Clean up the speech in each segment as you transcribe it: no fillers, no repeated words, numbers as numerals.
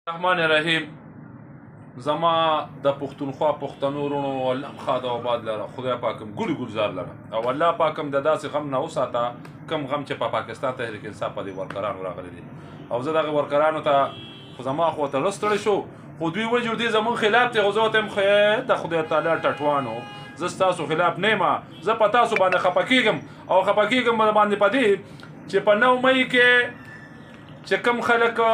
الرحمن الرحیم زما د پښتونخوا پښتنو ورونو الله خا د آباد لره خدای پاکم ګل ګلزار لره او الله پاکم د داسې غم نه وساته کم غم چې په پاکستان تحریک انصاف په دې ورکرانو راغلي دي او زه دغه ورکرانو ته خو زما خو ته رستړی شو خو دوی وجود دي زمون خلاف ته غوځو ته مخه د خدای تعالی ټټوانو زه ستاسو خلاف نه ما زه په تاسو باندې خپکیږم او خپکیږم باندې پدې چې په 9 مې کې چې کم خلک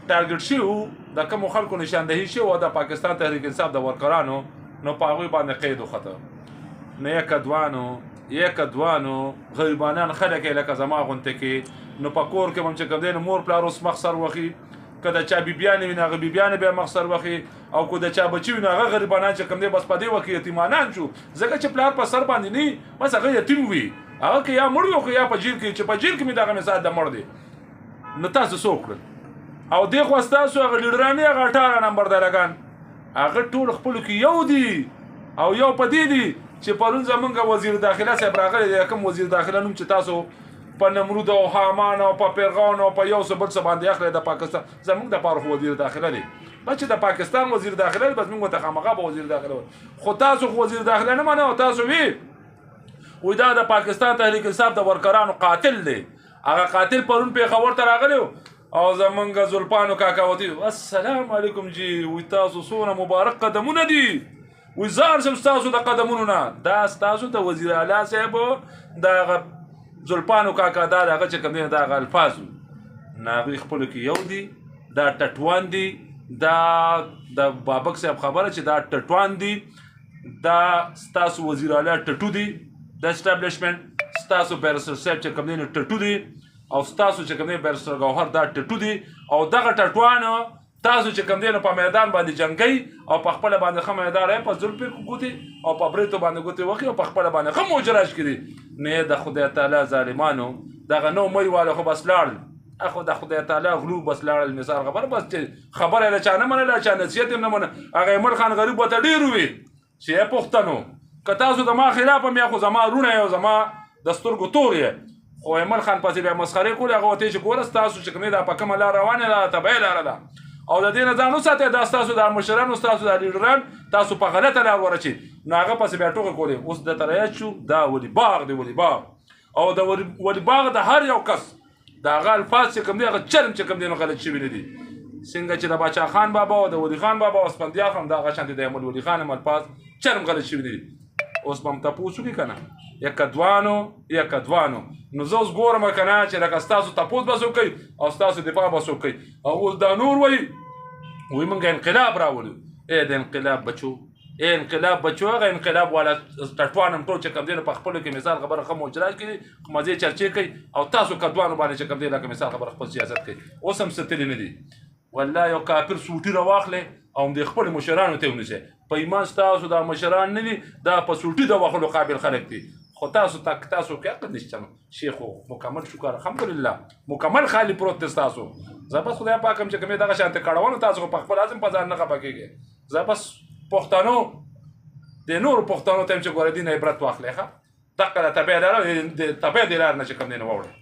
ټارګټ شو د کوم خلکو نشاندهي شو د پاکستان تحریک انصاف د ورکرانو نو په هغوی باندې قید وخته نه یک دوانو غریبانان خلک لکه زما غونته کې نو په کور کې هم چې کوم دی مور پلار اوس مخسر وخی که د چا بیبیانې وي نو هغه بیبیانې بیا مخسر وخی او که د چا بچي وي نو هغه غریبانان چې کوم دی بس په دې وخت کې یتیمانان شو ځکه چې پلار په سر باندې نه بس هغه یتیم وي هغه که یا مړ وي او که یا په جیل کې چې په جیل کې مې دغه مثال د مړ دی نو تاسو څه وکړل او دې خو ستاسو هغه لیډرانې هغه 18 نمبر دارګان هغه ټول خپلو کې یو دي او یو په دې دي چې پرون زمونږ وزیر داخله صاحب راغلی دی کوم وزیر داخله نوم چې تاسو په نمرود او حامان او په پیرغان او په یو څه بل څه باندې اخلي د پاکستان زمونږ د پاره وزیر داخله دی بچ د پاکستان وزیر داخله بس موږ ته خامخا به وزیر داخله خو تاسو وزیر داخله نه منو تاسو وی دا د پاکستان تحریک انصاف د ورکرانو قاتل دی هغه قاتل پرون پیښور ته راغلی او زمونږ زلپانو کاکا وتی السلام علیکم جی وی تاسو څونه مبارک قدمونه دي وی زار شم ستاسو د قدمونو نه دا ستاسو د وزیر اعلی صاحب د زلپانو کاکا دا هغه چې کوم دی دا هغه الفاظ ناغي خپلو کې یو دي دا ټټوان دي دا د بابک صاحب خبره چې دا ټټوان دي دا ستاسو وزیر اعلی ټټو دي د اسټابلیشمنت ستاسو بیرسټر صاحب چې کوم دی ټټو دي او ستاسو چې کوم دی بیرسټر ګوهر دا ټټو دي او دغه ټټوانو تاسو چې کوم دی په میدان باندې جنگي او په خپل باندې خمېدار په زلفې ګوتې او په بریتو باندې ګوتې وکړي او په خپل باندې خم وجراش کړي نه د خدای تعالی ظالمانو دغه 9 مې والا خو بس لاړ اخو د خدای تعالی غلو بس لاړ مثال خبر بس چې خبره له چانه منله چا نصیحت نه منه هغه عمر خان غریب وته ډیر وي چې پښتنو که تاسو د ما خلاف مې خو زما رونه او زما د سترګو تورې خو عمر خان پسې بیا مسخرې کولې هغه وته چې ګوره ستاسو چې کومې دا په کومه لار روانه ده تبعه لاره ده او د دې نه ځان وساتئ دا ستاسو د مشرانو ستاسو د لیډران تاسو په غلطه لار ورچي نو هغه پسې بیا ټوکې کولې اوس د ترایت شو دا ولي باغ دی ولي باغ او د ولي باغ د هر یو کس د هغه الفاظ چې کوم دی هغه چرم چې کوم دی نو غلط شوي نه دي څنګه چې د باچا خان بابا او د ولی خان بابا او اسفندیار هم دا هغه شانتې د احمد ولی خان هم الفاظ چرم غلط شوي نه دي اوس به هم تپوس وکړي که نه یک دوانو نو زه اوس ګورم که نه چې لکه ستاسو تپوس به څوک کوي او ستاسو دفاع به څوک کوي او اوس دا نور وایي موږ انقلاب راولو د انقلاب بچو هغه انقلاب والا ټټوان هم ټول چې کوم دی په خپلو کې مثال خبره ښه موجراج کوي مزې چرچې کوي او تاسو کدوانو باندې چې کوم دی لکه مثال خبره خپل سیاست کوي اوس هم ستلي نه دي والله یو کافر سوټي راواخلې او د خپل مشرانو ته ونیسئ په ایمان ستاسو دا مشران نه دي دا په سوټي د واخلو قابل خلک دي خو تاسو کې عقل نشته شیخ مکمل شکر الحمدلله مکمل خالی پروت دی ستاسو زه بس خدای پاک هم چې کومې دغه شانتې کړونو تاسو په خپل لازم په ځان نه خفه کېږئ زه بس پښتنو د نورو پښتنو ته هم چې ګوره دین عبرت واخلئ ښه دقه د تبع د لار نه چې کوم دی نه واوړئ